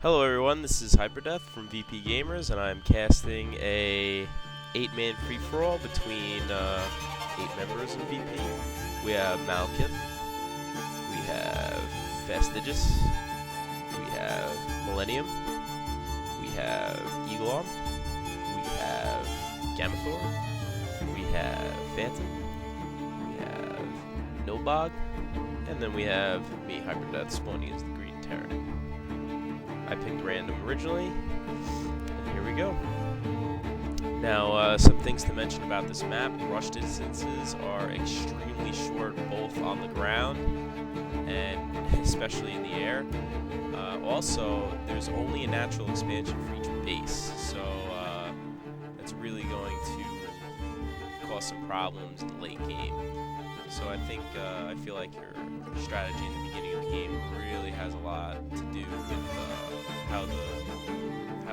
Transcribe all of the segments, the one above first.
Hello everyone, this is HyperDeath from VPGamers, and I'm casting a 8-man free-for-all between 8 members of VP. We have Malakith, we have Fastidious, we have Millenium, we have Eaglearm, we have Gammathor, we have Phantom, we have Nilbog, and then we have me, HyperDeath, spawning as the green Terran. I picked random originally, and here we go. Now, some things to mention about this map. Rush distances are extremely short, both on the ground and especially in the air. Also, there's only a natural expansion for each base, so that's really going to cause some problems in the late game. So I think, I feel like your strategy in the beginning of the game really has a lot to do with how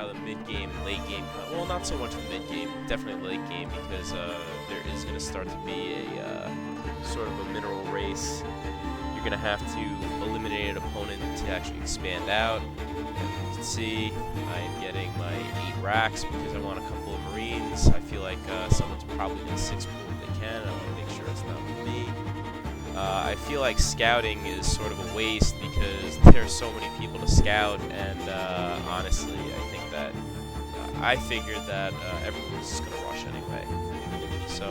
the mid-game and late game, well, not so much the mid-game, definitely late game, because there is going to start to be a sort of a mineral race. You're going to have to eliminate an opponent to actually expand out. As you can see, I am getting my 8 racks because I want a couple of Marines. I feel like someone's probably going to 6 pool if they can. I want to make sure it's not with me. I feel like scouting is sort of a waste because there are so many people to scout, and honestly, I think that I figured that everyone's just going to rush anyway. So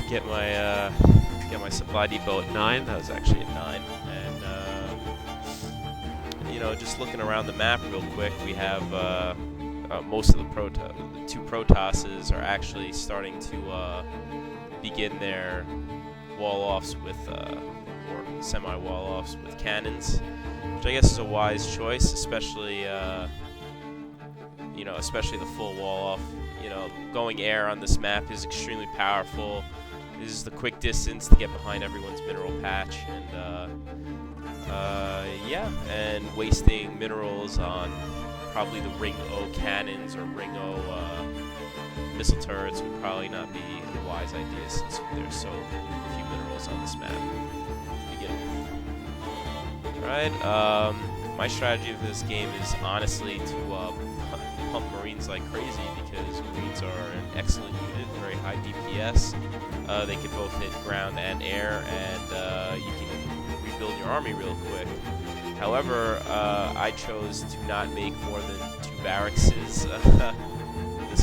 get my supply depot at 9. That was actually at 9, and you know, just looking around the map real quick, we have most of the 2 Protosses are actually starting to begin their wall-offs with, or semi-wall-offs with cannons, which I guess is a wise choice, especially, you know, especially the full wall-off. You know, going air on this map is extremely powerful. This is the quick distance to get behind everyone's mineral patch, and yeah, and wasting minerals on probably the Ring O cannons or Ring O missile turrets would probably not be a wise idea since there's so few minerals on this map to begin with. Alright, my strategy of this game is honestly to pump Marines like crazy because Marines are an excellent unit, very high DPS. They can both hit ground and air, and you can rebuild your army real quick. However, I chose to not make more than 2 barracks this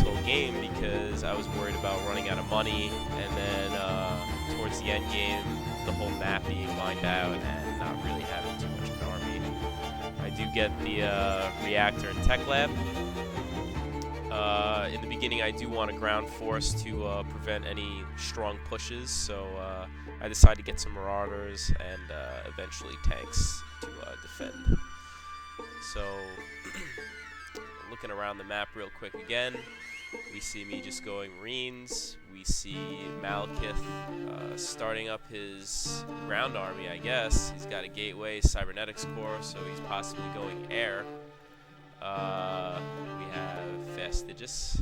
whole game because I was worried about running out of money, and then towards the end game, the whole map being mined out and not really having too much of an army. I do get the reactor and tech lab. In the beginning, I do want a ground force to prevent any strong pushes, so I decided to get some marauders and eventually tanks to defend. So, looking around the map real quick again, we see me just going Marines. We see Malakith starting up his ground army, I guess. He's got a gateway, cybernetics core, so he's possibly going air. We have Fastidious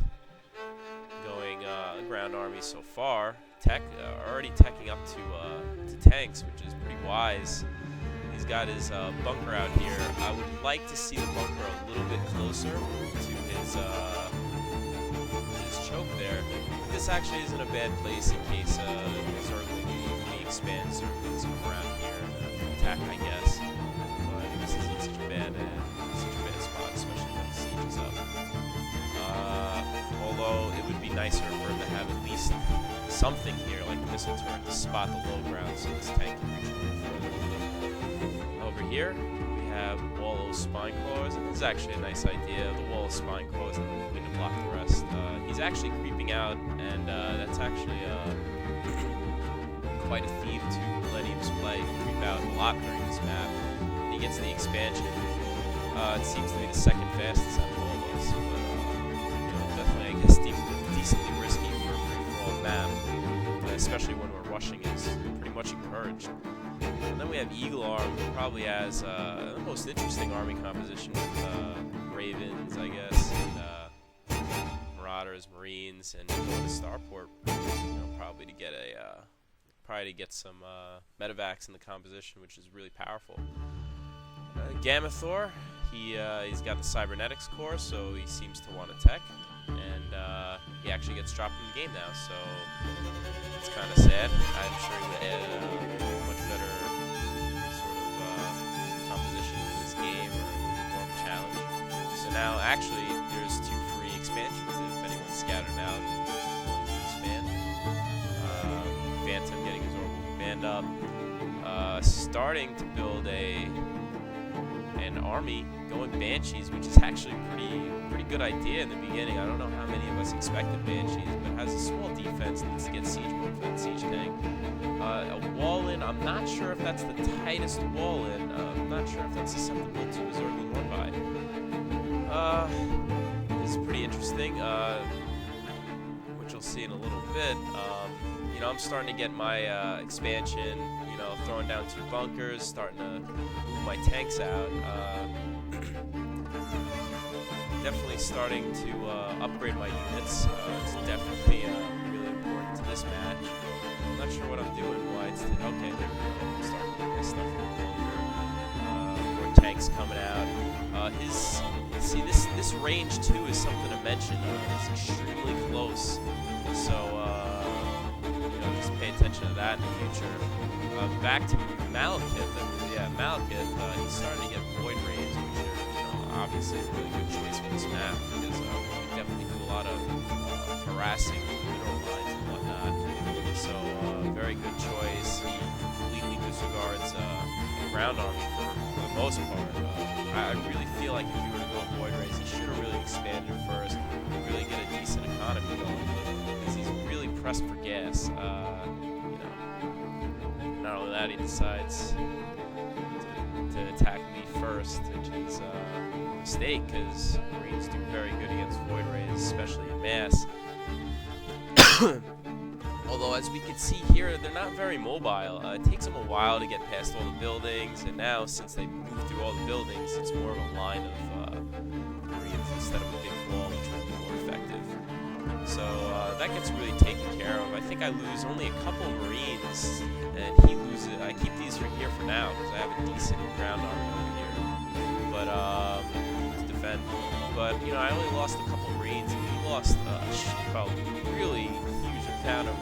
going ground army so far. Already teching up to tanks, which is pretty wise. He's got his bunker out here. I would like to see the bunker a little bit closer to his choke there. This actually isn't a bad place in case Zerg expands or things come around here and attack, I guess. But this isn't such a bad spot, especially when the siege is up. Although it would be nicer for him to have at least something here, like a missile turret, to spot the low ground so this tank can reach a little further. Over here, we have wall of spine claws, and this is actually a nice idea. The wall of spine claws and the queen to block the rest. He's actually creeping out, and that's actually quite a theme to Millennium's play. Creep out a lot during this map. And he gets the expansion. It seems to be the second fastest out of all of us, but definitely, I guess, decently risky for a free-for-all map, especially when we're rushing is pretty much encouraged. And then we have Eaglearm, who probably has the most interesting army composition with Ravens, I guess, and Marauders, Marines, and going to Starport, probably to get some medevacs in the composition, which is really powerful. Gammathor, he's got the cybernetics core, so he seems to want to tech, and he actually gets dropped in the game now, so it's kind of sad. I'm sure he would add a much better sort of composition to this game, or a little bit more of a challenge. So now, actually, there's 2 free expansions if anyone's scattered out and willing to expand. Phantom getting his orbital command up. Starting to build an army, going Banshees, which is actually a pretty good idea in the beginning. I don't know how many of us expected Banshees, but has a small defense, needs to get siege mode for that siege tank. A wall in, I'm not sure if that's the tightest wall in. I'm not sure if that's susceptible to a Zerg being won by. This is pretty interesting, which you'll see in a little bit. You know, I'm starting to get my expansion, you know, throwing down 2 bunkers, starting to move my tanks out. Definitely starting to upgrade my units. It's definitely really important to this match. I'm not sure what I'm doing, why it's... Okay, there we go. I'm starting to get this stuff from the bunker. More tanks coming out. See, this range, too, is something to mention. It's extremely close. So, you know, just pay attention to that in the future. Back to Malakith. Malakith, he's starting to get void rays, which are, you know, obviously a really good choice for this map, because we can definitely do a lot of harassing mineral lines and whatnot. So, very good choice. He completely disregards ground army for the most part. I really feel like if you were to go void rays, he should have really expanded first, really get a decent economy going, because he's really pressed for gas. You know, not only that, he decides to attack me first, which is a mistake, because Marines do very good against void rays, especially in mass. Although, as we can see here, they're not very mobile. It takes them a while to get past all the buildings, and now, since they move through all the buildings, it's more of a line of Marines instead of a big wall, which would be more effective. So that gets really taken care of. I think I lose only a couple Marines, and he loses. I keep these here for now because I have a decent ground army over here, but to defend. But you know, I only lost a couple Marines, and he lost a really huge amount of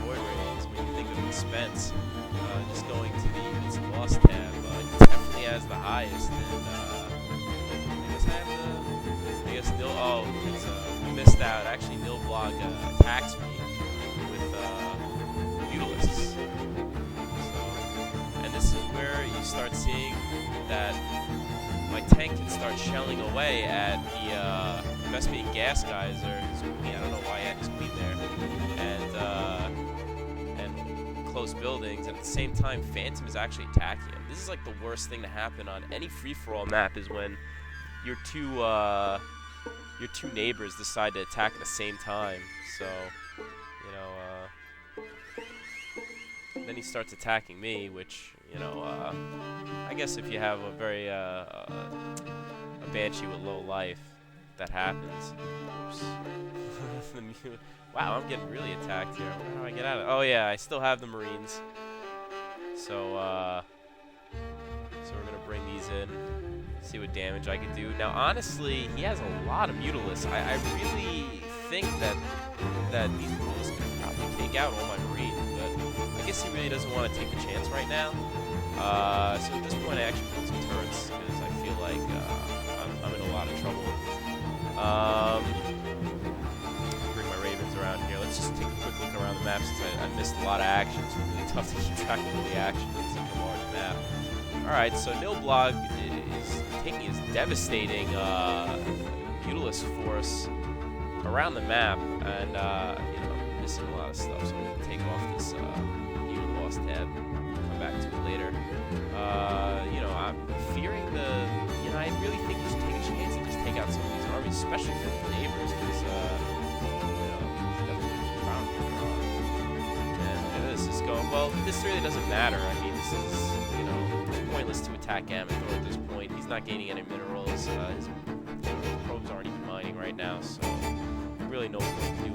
void rays. When you think of expense, just going to the units and loss tab, he definitely has the highest. And I guess we missed out. Actually, Nilbog attacks me with Mutalisks. So, and this is where you start seeing that my tank can start shelling away at the Vespian gas guys, or his queen. I don't know why he had his queen there, and close buildings. And at the same time, Phantom is actually attacking him. This is like the worst thing to happen on any free-for-all map, is when your two neighbors decide to attack at the same time. So, you know, then he starts attacking me, which, you know, I guess if you have a very a Banshee with low life, that happens. Oops. Wow, I'm getting really attacked here. How do I get out of it? Oh yeah, I still have the Marines. So we're gonna bring these in, see what damage I can do. Now, honestly, he has a lot of Mutalisks. I really think that these Mutalisks can probably take out all my Marines, but I guess he really doesn't want to take the chance right now. So at this point, I actually put some turrets, because I feel like I'm in a lot of trouble. Bring my Ravens around here. Let's just take a quick look around the map, since I missed a lot of action. It's really tough to keep track of all the action in such a large map. Alright, so Nilbog is taking his devastating Mutalisk force around the map, and you know, missing a lot of stuff, so I'm going to take off this unit loss tab, come back to it later. You know, I'm fearing you know, I really think he should take a chance and just take out some of these armies, especially from the neighbors, because, you know, he's definitely around here. And look at this, it's going, well, this really doesn't matter. I mean, this is, you know, it's pointless to attack Gammathor at this point. He's not gaining any minerals. His probes aren't even mining right now, so really no point in doing